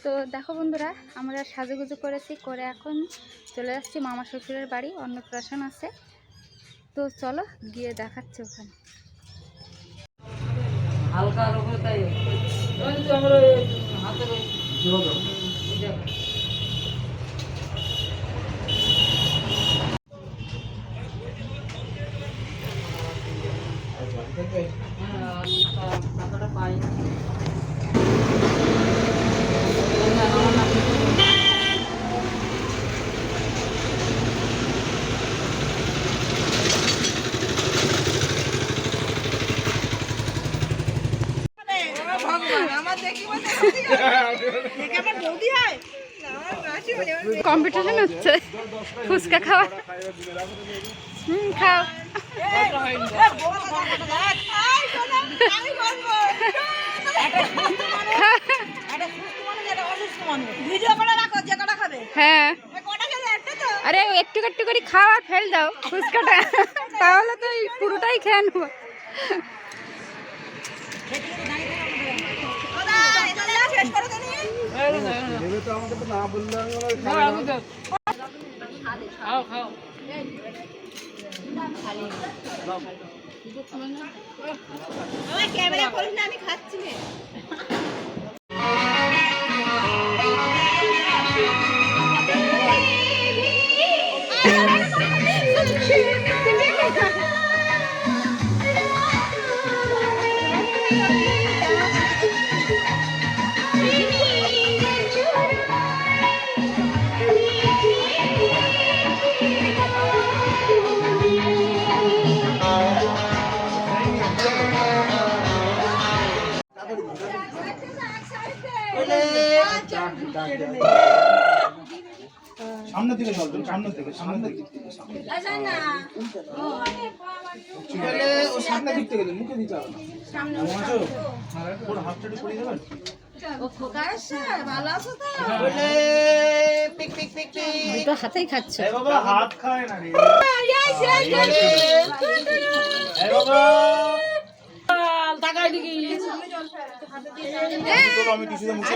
তো দেখো বন্ধুরা, আমরা সাজুগুজু করেছি, করে এখন চলে যাচ্ছি মামা শ্বশুরের বাড়ি, অন্নপ্রাশন আছে। তো চলো গিয়ে দেখাচ্ছি ওখানে। হালকা তাই টাকাটা পাই কম্পিটিশন হচ্ছে ফুচকা খাওয়া। খাও। হ্যাঁ, আরে একটু একটু করে খাওয়া ফেল দাও ফুচকাটা, তাহলে তো পুরোটাই খেয়ে নেবো। ক্যামেরা করিস না, আমি খাচ্ছি। সামনের দিকে চল, সামনের দিকে ও সামনের দিক থেকে মুখে দিতে হবে। হাতটা পড়ে যাবেন। দুটো হাতেই খাচ্ছে। বাবা হাত খায় না রে বাবা। টাকায় দিকে আমি টিস্যুতে মুছে